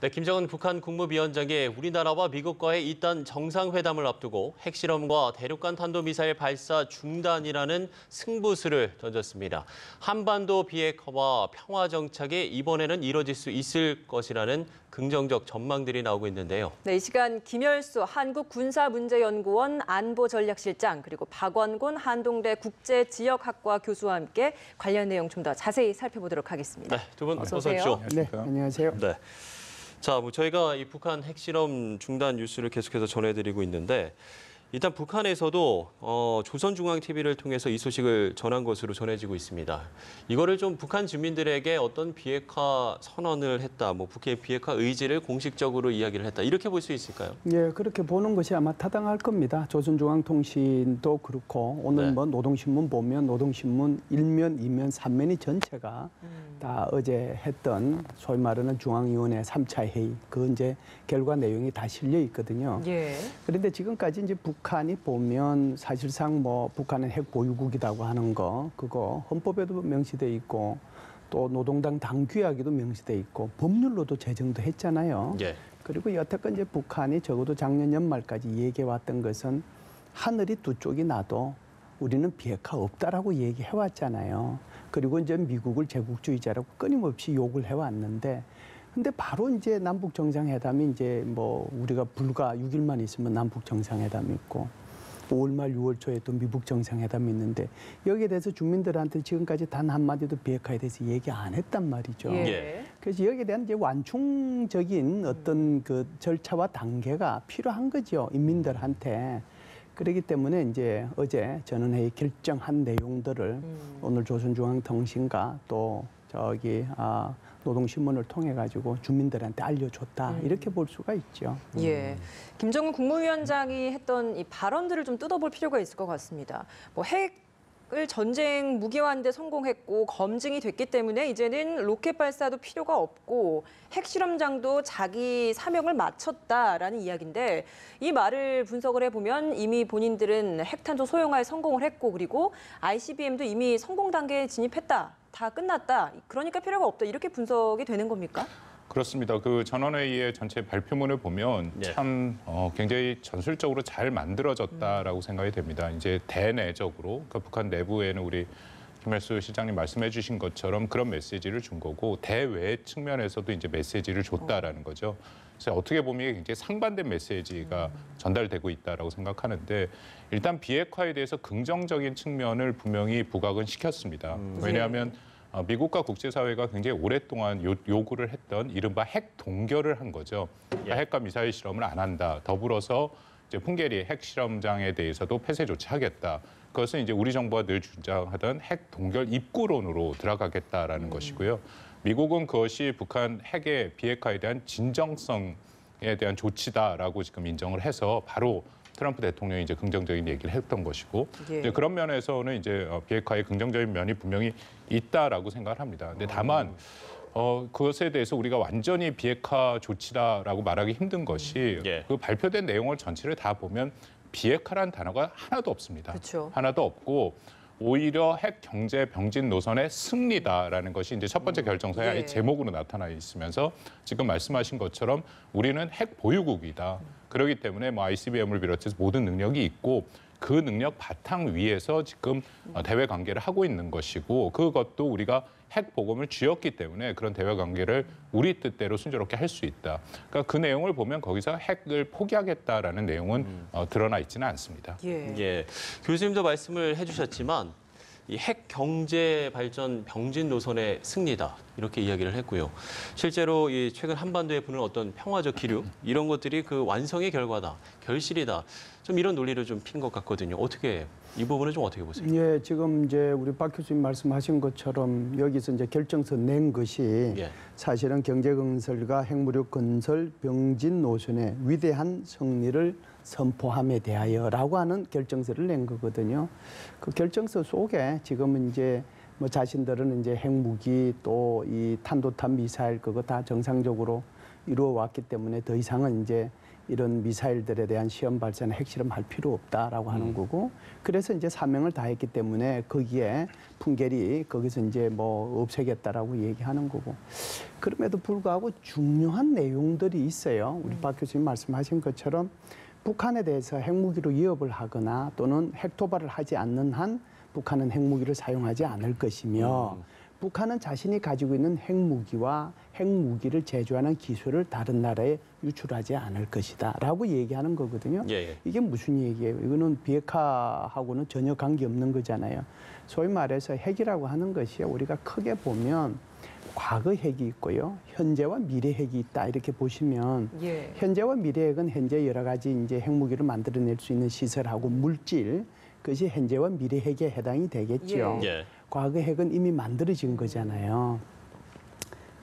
네, 김정은 북한 국무위원장이 우리나라와 미국과의 이딴 정상회담을 앞두고 핵실험과 대륙간 탄도미사일 발사 중단이라는 승부수를 던졌습니다. 한반도 비핵화와 평화 정착이 이번에는 이뤄질 수 있을 것이라는 긍정적 전망들이 나오고 있는데요. 네, 이 시간 김열수 한국군사문제연구원 안보전략실장 그리고 박원곤 한동대 국제지역학과 교수와 함께 관련 내용 좀 더 자세히 살펴보도록 하겠습니다. 네, 두 분 어서 오세요. 오십시오. 네, 안녕하세요. 네. 자, 저희가 이 북한 핵실험 중단 뉴스를 계속해서 전해드리고 있는데 일단 북한에서도 조선중앙TV를 통해서 이 소식을 전한 것으로 전해지고 있습니다. 이거를 좀 북한 주민들에게 어떤 비핵화 선언을 했다, 북의 비핵화 의지를 공식적으로 이야기를 했다, 이렇게 볼 수 있을까요? 예, 그렇게 보는 것이 아마 타당할 겁니다. 조선중앙통신도 그렇고 오늘 네. 노동신문 보면 노동신문 1면, 2면, 3면이 전체가 다 어제 했던 소위 말하는 중앙위원회 3차 회의 그 이제 결과 내용이 다 실려 있거든요. 예. 그런데 지금까지 이제 북한이 보면 사실상 북한은 핵 보유국이라고 하는 거 그거 헌법에도 명시돼 있고 또 노동당 당규약에도 명시돼 있고 법률로도 제정도 했잖아요. 예. 그리고 여태껏 이제 북한이 적어도 작년 연말까지 얘기해 왔던 것은 하늘이 두 쪽이 나도 우리는 비핵화 없다라고 얘기해 왔잖아요. 그리고 이제 미국을 제국주의자라고 끊임없이 욕을 해 왔는데 근데 바로 이제 남북 정상회담이 이제 우리가 불과 6일만 있으면 남북 정상회담이 있고 5월 말 6월 초에 또 미국 정상회담이 있는데 여기에 대해서 주민들한테 지금까지 단 한마디도 비핵화에 대해서 얘기 안 했단 말이죠. 예. 그래서 여기에 대한 이제 완충적인 어떤 그 절차와 단계가 필요한 거죠. 인민들한테. 그렇기 때문에 이제 어제 전원회의 결정한 내용들을 오늘 조선중앙통신과 또 노동신문을 통해 가지고 주민들한테 알려줬다 이렇게 볼 수가 있죠. 예. 김정은 국무위원장이 했던 이 발언들을 좀 뜯어볼 필요가 있을 것 같습니다. 핵을 전쟁 무기화하는 데 성공했고 검증이 됐기 때문에 이제는 로켓 발사도 필요가 없고 핵실험장도 자기 사명을 마쳤다라는 이야기인데 이 말을 분석을 해보면 이미 본인들은 핵탄두 소형화에 성공을 했고 그리고 ICBM도 이미 성공 단계에 진입했다. 다 끝났다. 그러니까 필요가 없다. 이렇게 분석이 되는 겁니까? 그렇습니다. 그 전원회의의 전체 발표문을 보면 네. 참 굉장히 전술적으로 잘 만들어졌다라고 생각이 됩니다. 이제 대내적으로 그러니까 북한 내부에는 우리 김열수 실장님 말씀해 주신 것처럼 그런 메시지를 준 거고 대외 측면에서도 이제 메시지를 줬다라는 거죠. 그래서 어떻게 보면 이게 굉장히 상반된 메시지가 전달되고 있다라고 생각하는데 일단 비핵화에 대해서 긍정적인 측면을 분명히 부각은 시켰습니다. 왜냐하면 미국과 국제사회가 굉장히 오랫동안 요구를 했던 이른바 핵 동결을 한 거죠. 그러니까 핵과 미사일 실험을 안 한다. 더불어서 이제 풍계리 핵실험장에 대해서도 폐쇄 조치하겠다. 그것은 이제 우리 정부가 늘 주장하던 핵 동결 입구론으로 들어가겠다라는 것이고요. 미국은 그것이 북한 핵의 비핵화에 대한 진정성에 대한 조치다라고 지금 인정을 해서 바로 트럼프 대통령이 이제 긍정적인 얘기를 했던 것이고 예. 이제 그런 면에서는 이제 비핵화의 긍정적인 면이 분명히 있다라고 생각을 합니다. 근데 다만 그것에 대해서 우리가 완전히 비핵화 조치다라고 말하기 힘든 것이 예. 그 발표된 내용을 전체를 다 보면 비핵화란 단어가 하나도 없습니다. 그렇죠. 하나도 없고 오히려 핵 경제 병진 노선의 승리다라는 것이 이제 첫 번째 결정서의 아예 예. 제목으로 나타나 있으면서 지금 말씀하신 것처럼 우리는 핵 보유국이다. 그렇기 때문에 ICBM을 비롯해서 모든 능력이 있고 그 능력 바탕 위에서 지금 대외 관계를 하고 있는 것이고 그것도 우리가 핵 보급을 쥐었기 때문에 그런 대외 관계를 우리 뜻대로 순조롭게 할 수 있다. 그러니까 그 내용을 보면 거기서 핵을 포기하겠다라는 내용은 드러나 있지는 않습니다. 예. 예, 교수님도 말씀을 해주셨지만 이 핵 경제 발전 병진 노선의 승리다 이렇게 이야기를 했고요. 실제로 이 최근 한반도에 부는 어떤 평화적 기류 이런 것들이 그 완성의 결과다, 결실이다. 좀 이런 논리를 좀 핀 것 같거든요. 이 부분은 좀 어떻게 보세요? 예, 지금 이제 우리 박 교수님 말씀하신 것처럼 여기서 이제 결정서 낸 것이 예. 사실은 경제건설과 핵무력 건설 병진 노선의 위대한 승리를 선포함에 대하여라고 하는 결정서를 낸 거거든요. 그 결정서 속에 지금은 이제 자신들은 이제 핵무기 또 이 탄도탄 미사일 그거 다 정상적으로 이루어 왔기 때문에 더 이상은 이제 이런 미사일들에 대한 시험 발사나 핵실험할 필요 없다라고 하는 거고 그래서 이제 사명을 다했기 때문에 거기에 풍계리 거기서 이제 뭐 없애겠다라고 얘기하는 거고 그럼에도 불구하고 중요한 내용들이 있어요. 우리 박 교수님 말씀하신 것처럼 북한에 대해서 핵무기로 위협을 하거나 또는 핵도발을 하지 않는 한 북한은 핵무기를 사용하지 않을 것이며 북한은 자신이 가지고 있는 핵무기와 핵무기를 제조하는 기술을 다른 나라에 유출하지 않을 것이다 라고 얘기하는 거거든요. 예. 이게 무슨 얘기예요? 이거는 비핵화하고는 전혀 관계없는 거잖아요. 소위 말해서 핵이라고 하는 것이 우리가 크게 보면 과거 핵이 있고요. 현재와 미래 핵이 있다 이렇게 보시면 예. 현재와 미래 핵은 현재 여러 가지 이제 핵무기를 만들어낼 수 있는 시설하고 물질 그것이 현재와 미래 핵에 해당이 되겠죠. 예. 과거 핵은 이미 만들어진 거잖아요.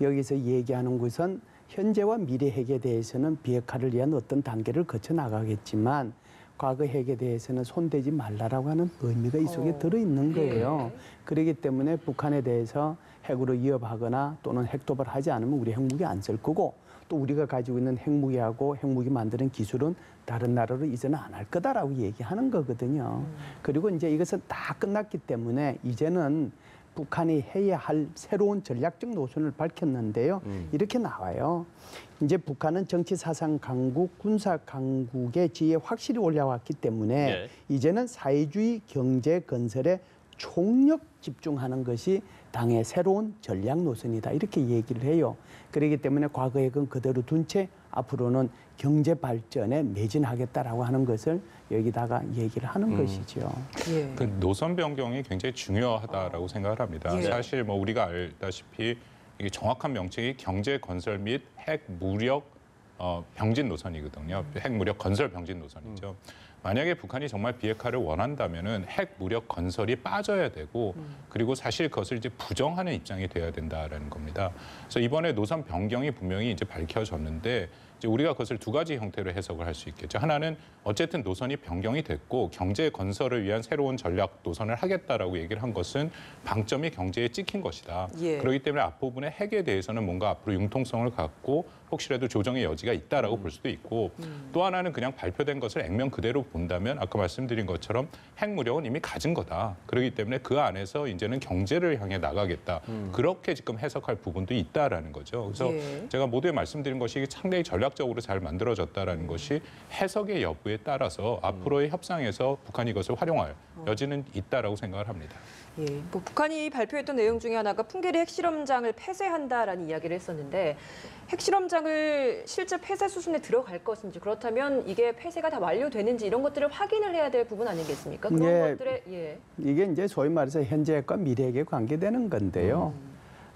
여기서 얘기하는 것은 현재와 미래 핵에 대해서는 비핵화를 위한 어떤 단계를 거쳐 나가겠지만 과거 핵에 대해서는 손대지 말라라고 하는 의미가 이 속에 들어있는 거예요. 그렇기 때문에 북한에 대해서 핵으로 위협하거나 또는 핵도발하지 않으면 우리 핵무기 안 쓸 거고 또 우리가 가지고 있는 핵무기하고 핵무기 만드는 기술은 다른 나라로 이제는 안 할 거다라고 얘기하는 거거든요. 그리고 이제 이것은 다 끝났기 때문에 이제는 북한이 해야 할 새로운 전략적 노선을 밝혔는데요. 이렇게 나와요. 이제 북한은 정치 사상 강국, 군사 강국의 지위에 확실히 올라왔기 때문에 예. 이제는 사회주의 경제 건설에 총력 집중하는 것이 당의 새로운 전략 노선이다. 이렇게 얘기를 해요. 그렇기 때문에 과거 핵은 그대로 둔 채 앞으로는 경제 발전에 매진하겠다라고 하는 것을 여기다가 얘기를 하는 것이죠. 예. 그 노선 변경이 굉장히 중요하다라고 생각을 합니다. 예. 사실 뭐 우리가 알다시피 이게 정확한 명칭이 경제 건설 및 핵 무력 병진 노선이거든요. 핵 무력 건설 병진 노선이죠. 만약에 북한이 정말 비핵화를 원한다면은 핵 무력 건설이 빠져야 되고 그리고 사실 그것을 이제 부정하는 입장이 돼야 된다라는 겁니다. 그래서 이번에 노선 변경이 분명히 이제 밝혀졌는데 이제 우리가 그것을 두 가지 형태로 해석을 할 수 있겠죠. 하나는 어쨌든 노선이 변경이 됐고 경제 건설을 위한 새로운 전략 노선을 하겠다라고 얘기를 한 것은 방점이 경제에 찍힌 것이다. 예. 그렇기 때문에 앞부분의 핵에 대해서는 뭔가 앞으로 융통성을 갖고 혹시라도 조정의 여지가 있다라고 볼 수도 있고 또 하나는 그냥 발표된 것을 액면 그대로 본다면 아까 말씀드린 것처럼 핵무력은 이미 가진 거다. 그렇기 때문에 그 안에서 이제는 경제를 향해 나가겠다. 그렇게 지금 해석할 부분도 있다라는 거죠. 그래서 예. 제가 모두에 말씀드린 것이 상당히 전략적으로 잘 만들어졌다라는 것이 해석의 여부에 따라서 앞으로의 협상에서 북한이 이것을 활용할 여지는 있다라고 생각을 합니다. 예, 뭐 북한이 발표했던 내용 중에 하나가 풍계리 핵실험장을 폐쇄한다라는 이야기를 했었는데 핵실험장을 실제 폐쇄 수순에 들어갈 것인지 그렇다면 이게 폐쇄가 다 완료되는지 이런 것들을 확인을 해야 될 부분 아니겠습니까? 그런 예. 것들에 예. 이게 이제 소위 말해서 현재 핵과 미래 핵에 관계되는 건데요.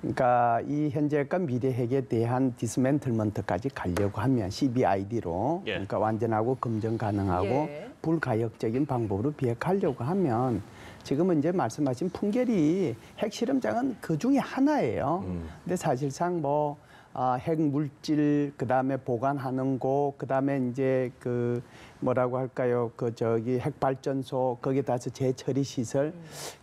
그러니까 이 현재 핵과 미래 핵에 대한 디스맨틀먼트까지 가려고 하면 CBID로 예. 그러니까 완전하고 검증 가능하고 예. 불가역적인 방법으로 비핵화하려고 하면 지금은 이제 말씀하신 풍계리 핵실험장은 그 중에 하나예요. 근데 사실상 뭐 핵 물질 그다음에 보관하는 곳 그다음에 이제 그 뭐라고 할까요? 그 저기 핵 발전소 거기다 재처리 시설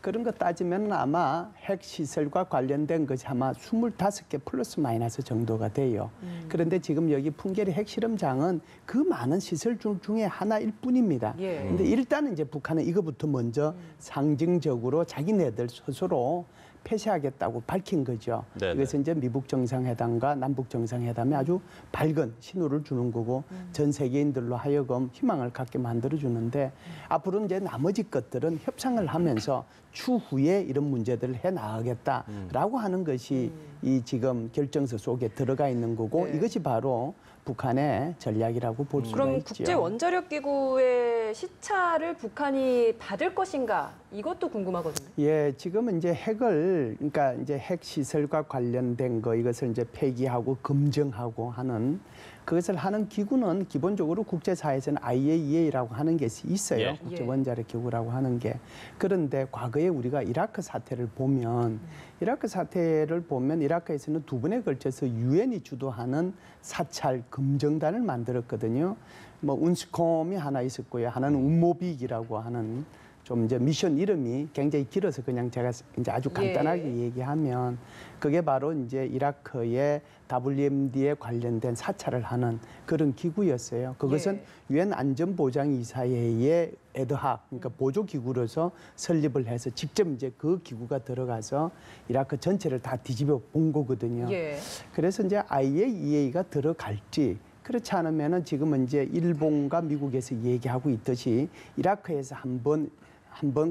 그런 거 따지면 아마 핵 시설과 관련된 것이 아마 25개 플러스 마이너스 정도가 돼요. 그런데 지금 여기 풍계리 핵실험장은 그 많은 시설 중에 하나일 뿐입니다. 예. 근데 일단은 이제 북한은 이거부터 먼저 상징적으로 자기네들 스스로 폐쇄하겠다고 밝힌 거죠. 네네. 이것은 이제 미북 정상회담과 남북 정상회담에 아주 밝은 신호를 주는 거고 전 세계인들로 하여금 희망을 갖게 만들어 주는데 앞으로 이제 나머지 것들은 협상을 하면서 추후에 이런 문제들을 해 나가겠다라고 하는 것이 이 지금 결정서 속에 들어가 있는 거고 네. 이것이 바로 북한의 전략이라고 볼 수가 그럼 있죠. 국제 원자력 기구의 시차를 북한이 받을 것인가 이것도 궁금하거든요. 예, 지금은 이제 핵을 그러니까 이제 핵 시설과 관련된 거 이것을 이제 폐기하고 검증하고 하는 그것을 하는 기구는 기본적으로 국제사회에서는 IAEA라고 하는 게 있어요. 예. 국제 원자력 기구라고 하는 게. 그런데 과거에 우리가 이라크 사태를 보면 이라크에서는 두 번에 걸쳐서 유엔이 주도하는 사찰 검증단을 만들었거든요. 뭐 운스콤이 하나 있었고요. 하나는 운모빅이라고 하는 좀 이제 미션 이름이 굉장히 길어서 그냥 제가 이제 아주 간단하게 얘기하면 그게 바로 이제 이라크의 WMD에 관련된 사찰을 하는 그런 기구였어요. 그것은 유엔 안전보장이사회의 에드학, 그러니까 보조기구로서 설립을 해서 직접 이제 그 기구가 들어가서 이라크 전체를 다 뒤집어 본 거거든요. 그래서 이제 IAEA가 들어갈지 그렇지 않으면은 지금은 이제 일본과 미국에서 얘기하고 있듯이 이라크에서 한번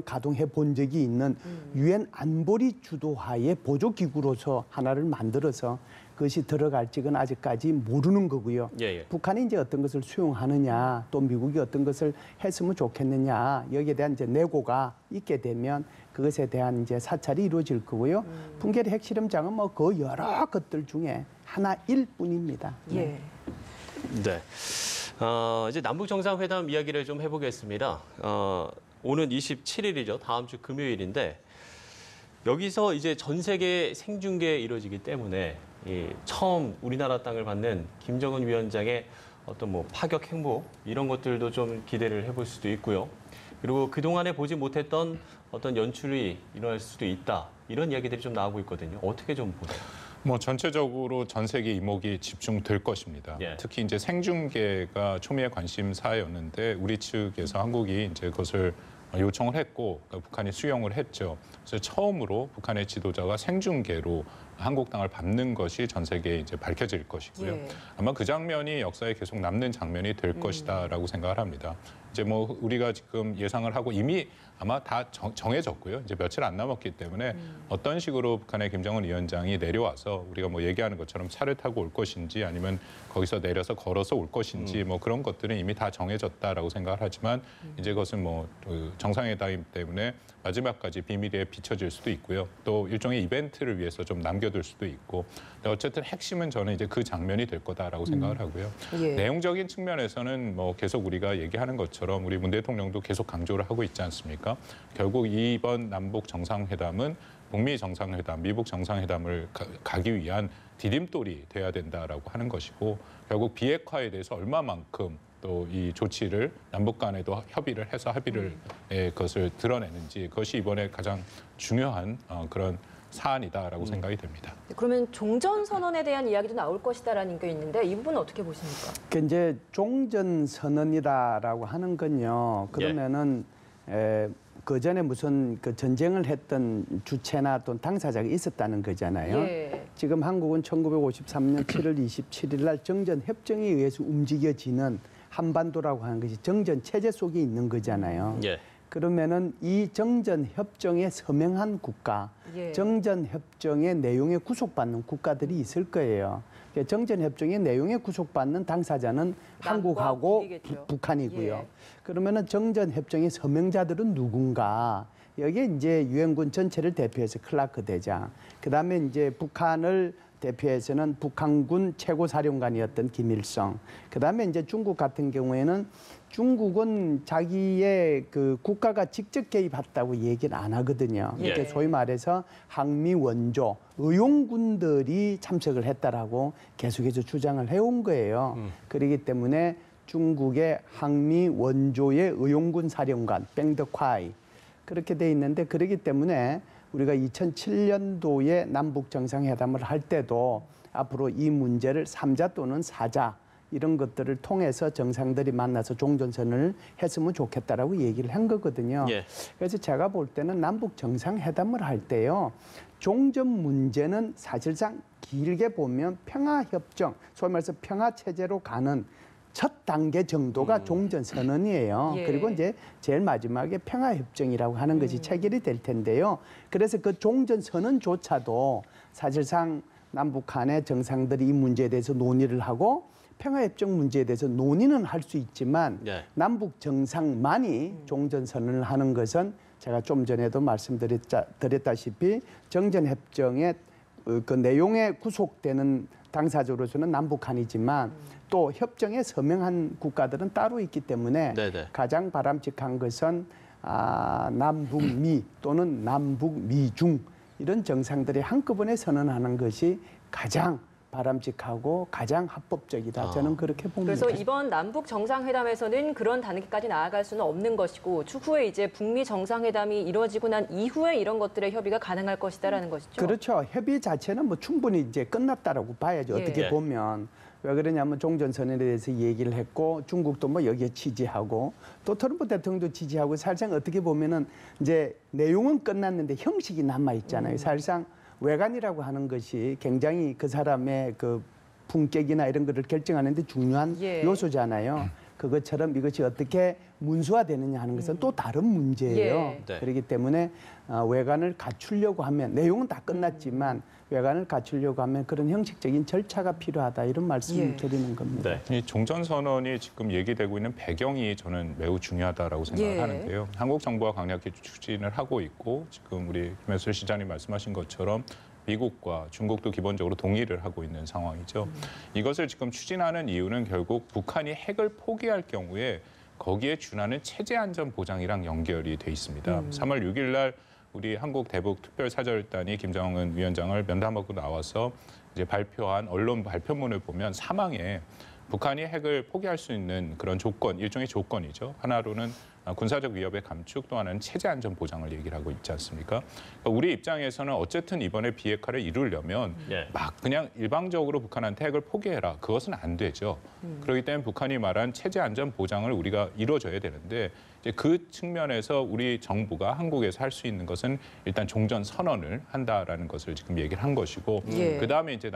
가동해 본 적이 있는 유엔 안보리 주도하에 보조기구로서 하나를 만들어서 그것이 들어갈지 는 아직까지 모르는 거고요. 북한이 이제 어떤 것을 수용하느냐, 또 미국이 어떤 것을 했으면 좋겠느냐, 여기에 대한 이제 내고가 있게 되면 그것에 대한 이제 사찰이 이루어질 거고요. 풍계리 핵실험장은 뭐 그 여러 것들 중에 하나일 뿐입니다. 네. 이제 남북 정상회담 이야기를 좀 해보겠습니다. 오는 27일이죠. 다음 주 금요일인데 여기서 이제 전 세계 생중계 이루어지기 때문에 처음 우리나라 땅을 받는 김정은 위원장의 어떤 뭐 파격 행보 이런 것들도 좀 기대를 해볼 수도 있고요. 그리고 그동안에 보지 못했던 어떤 연출이 일어날 수도 있다. 이런 이야기들이 좀 나오고 있거든요. 어떻게 좀 보세요? 뭐 전체적으로 전 세계 이목이 집중될 것입니다. 특히 이제 생중계가 초미의 관심사였는데 우리 측에서 한국이 이제 그것을 요청을 했고 북한이 수용을 했죠. 그래서 처음으로 북한의 지도자가 생중계로 한국 땅을 밟는 것이 전 세계에 이제 밝혀질 것이고요. 아마 그 장면이 역사에 계속 남는 장면이 될 것이다라고 생각을 합니다. 이제 뭐 우리가 지금 예상을 하고 이미 아마 다 정해졌고요. 이제 며칠 안 남았기 때문에 어떤 식으로 북한의 김정은 위원장이 내려와서 우리가 뭐 얘기하는 것처럼 차를 타고 올 것인지 아니면 거기서 내려서 걸어서 올 것인지 뭐 그런 것들은 이미 다 정해졌다라고 생각을 하지만 이제 그것은 뭐 정상회담 때문에 마지막까지 비밀리에 비춰질 수도 있고요. 또 일종의 이벤트를 위해서 좀 남겨둘 수도 있고. 어쨌든 핵심은 저는 이제 그 장면이 될 거다라고 생각을 하고요. 내용적인 측면에서는 뭐 계속 우리가 얘기하는 것처럼 우리 문 대통령도 계속 강조를 하고 있지 않습니까? 결국 이번 남북 정상회담은 북미 정상회담, 미북 정상회담을 가기 위한 디딤돌이 돼야 된다라고 하는 것이고 결국 비핵화에 대해서 얼마만큼 또 이 조치를 남북 간에도 협의를 해서 합의를 그것을 드러내는지 그것이 이번에 가장 중요한 그런 사안이다라고 생각이 됩니다. 그러면 종전 선언에 대한 이야기도 나올 것이다라는 게 있는데 이 부분은 어떻게 보십니까? 그 이제 종전 선언이라고 하는 건요. 그러면은 그 전에 무슨 그 전쟁을 했던 주체나 또는 당사자가 있었다는 거잖아요. 지금 한국은 1953년 7월 27일 날 정전 협정에 의해서 움직여지는 한반도라고 하는 것이 정전 체제 속에 있는 거잖아요. 그러면은 이 정전 협정에 서명한 국가, 정전 협정의 내용에 구속받는 국가들이 있을 거예요. 정전 협정의 내용에 구속받는 당사자는 한국하고 북한이고요. 그러면은 정전 협정의 서명자들은 누군가? 여기에 이제 유엔군 전체를 대표해서 클라크 대장, 그다음에 이제 북한을 대표해서는 북한군 최고사령관이었던 김일성. 그다음에 이제 중국 같은 경우에는 중국은 자기의 그 국가가 직접 개입했다고 얘기는 안 하거든요. 이렇게 소위 말해서 항미 원조, 의용군들이 참석을 했다라고 계속해서 주장을 해온 거예요. 그렇기 때문에 중국의 항미 원조의 의용군 사령관 뱅덕화이 그렇게 돼 있는데 그렇기 때문에 우리가 2007년도에 남북 정상회담을 할 때도 앞으로 이 문제를 3자 또는 4자 이런 것들을 통해서 정상들이 만나서 종전선언을 했으면 좋겠다라고 얘기를 한 거거든요. 그래서 제가 볼 때는 남북 정상회담을 할 때요. 종전 문제는 사실상 길게 보면 평화협정, 소위 말해서 평화체제로 가는 첫 단계 정도가 종전선언이에요. 그리고 이제 제일 마지막에 평화협정이라고 하는 것이 체결이 될 텐데요. 그래서 그 종전선언조차도 사실상 남북 간의 정상들이 이 문제에 대해서 논의를 하고 평화협정 문제에 대해서 논의는 할 수 있지만 남북 정상만이 종전선언을 하는 것은 제가 좀 전에도 말씀드렸다시피 정전협정의 그 내용에 구속되는 당사자로서는 남북한이지만 또 협정에 서명한 국가들은 따로 있기 때문에 가장 바람직한 것은 남북미 또는 남북미중 이런 정상들이 한꺼번에 선언하는 것이 가장 바람직하고 가장 합법적이다. 저는 그렇게 봅니다. 그래서 이번 남북 정상회담에서는 그런 단계까지 나아갈 수는 없는 것이고 추후에 이제 북미 정상회담이 이루어지고 난 이후에 이런 것들의 협의가 가능할 것이다라는 것이죠. 그렇죠. 협의 자체는 뭐 충분히 이제 끝났다라고 봐야죠. 예. 어떻게 보면. 왜 그러냐면 종전선언에 대해서 얘기를 했고 중국도 뭐 여기에 지지하고 또 트럼프 대통령도 지지하고 사실상 어떻게 보면은 이제 내용은 끝났는데 형식이 남아 있잖아요. 사실상 외관이라고 하는 것이 굉장히 그 사람의 그 품격이나 이런 거를 결정하는 데 중요한 예. 요소잖아요. 그것처럼 이것이 어떻게 문수화되느냐 하는 것은 또 다른 문제예요. 예. 네. 그렇기 때문에 외관을 갖추려고 하면 내용은 다 끝났지만 외관을 갖추려고 하면 그런 형식적인 절차가 필요하다 이런 말씀을 예. 드리는 겁니다. 네. 이 종전선언이 지금 얘기되고 있는 배경이 저는 매우 중요하다라고 생각을 예. 하는데요. 한국 정부가 강력히 추진을 하고 있고 지금 우리 김현수 시장님 말씀하신 것처럼 미국과 중국도 기본적으로 동의를 하고 있는 상황이죠. 이것을 지금 추진하는 이유는 결국 북한이 핵을 포기할 경우에 거기에 준하는 체제 안전 보장이랑 연결이 돼 있습니다. 3월 6일 날 우리 한국 대북 특별사절단이 김정은 위원장을 면담하고 나와서 이제 발표한 언론 발표문을 보면 사망에 북한이 핵을 포기할 수 있는 그런 조건, 일종의 조건이죠. 하나로는 군사적 위협의 감축, 또 하나는 체제 안전 보장을 얘기를 하고 있지 않습니까? 그러니까 우리 입장에서는 어쨌든 이번에 비핵화를 이루려면 예. 막 그냥 일방적으로 북한한테 핵을 포기해라. 그것은 안 되죠. 그렇기 때문에 북한이 말한 체제 안전 보장을 우리가 이루어줘야 되는데 이제 그 측면에서 우리 정부가 한국에서 할 수 있는 것은 일단 종전 선언을 한다라는 것을 지금 얘기를 한 것이고 예. 그다음에 이제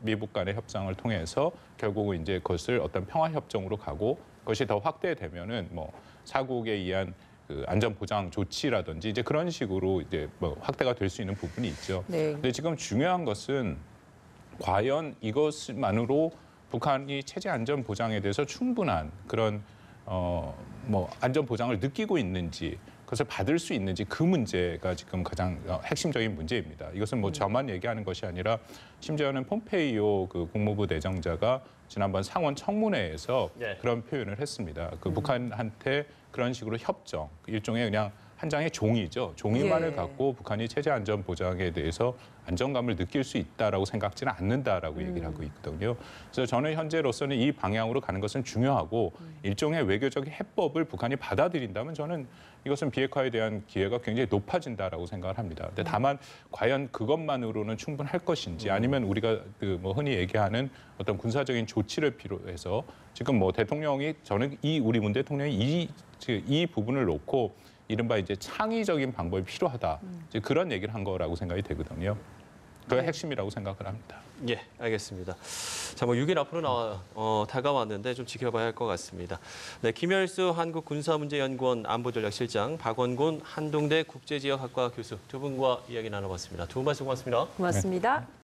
미북 간의 협상을 통해서 결국은 이제 그것을 어떤 평화 협정으로 가고 그것이 더 확대되면은 뭐 사국에 의한 그 안전 보장 조치라든지 이제 그런 식으로 이제 뭐 확대가 될 수 있는 부분이 있죠. 네. 근데 지금 중요한 것은 과연 이것만으로 북한이 체제 안전 보장에 대해서 충분한 그런 뭐 안전 보장을 느끼고 있는지 그것을 받을 수 있는지 그 문제가 지금 가장 핵심적인 문제입니다. 이것은 뭐 저만 얘기하는 것이 아니라 심지어는 폼페이오 그 국무부 내정자가 지난번 상원 청문회에서 네. 그런 표현을 했습니다. 그 북한한테 그런 식으로 협정, 일종의 그냥 한 장의 종이죠. 종이만을 예. 갖고 북한이 체제 안전 보장에 대해서 안정감을 느낄 수 있다라고 생각지는 않는다라고 얘기를 하고 있거든요. 그래서 저는 현재로서는 이 방향으로 가는 것은 중요하고 일종의 외교적 해법을 북한이 받아들인다면 저는 이것은 비핵화에 대한 기회가 굉장히 높아진다라고 생각을 합니다. 근데 다만 과연 그것만으로는 충분할 것인지 아니면 우리가 그 뭐 흔히 얘기하는 어떤 군사적인 조치를 필요해서 지금 뭐 대통령이 저는 우리 문 대통령이 이 부분을 놓고 이른바 이제 창의적인 방법이 필요하다. 이제 그런 얘기를 한 거라고 생각이 되거든요. 그게 핵심이라고 생각을 합니다. 예, 알겠습니다. 자, 뭐 6일 앞으로 다가왔는데 좀 지켜봐야 할 것 같습니다. 네, 김열수 한국군사문제연구원 안보전략실장, 박원곤 한동대 국제지역학과 교수 두 분과 이야기 나눠봤습니다. 두 분 말씀 고맙습니다. 고맙습니다.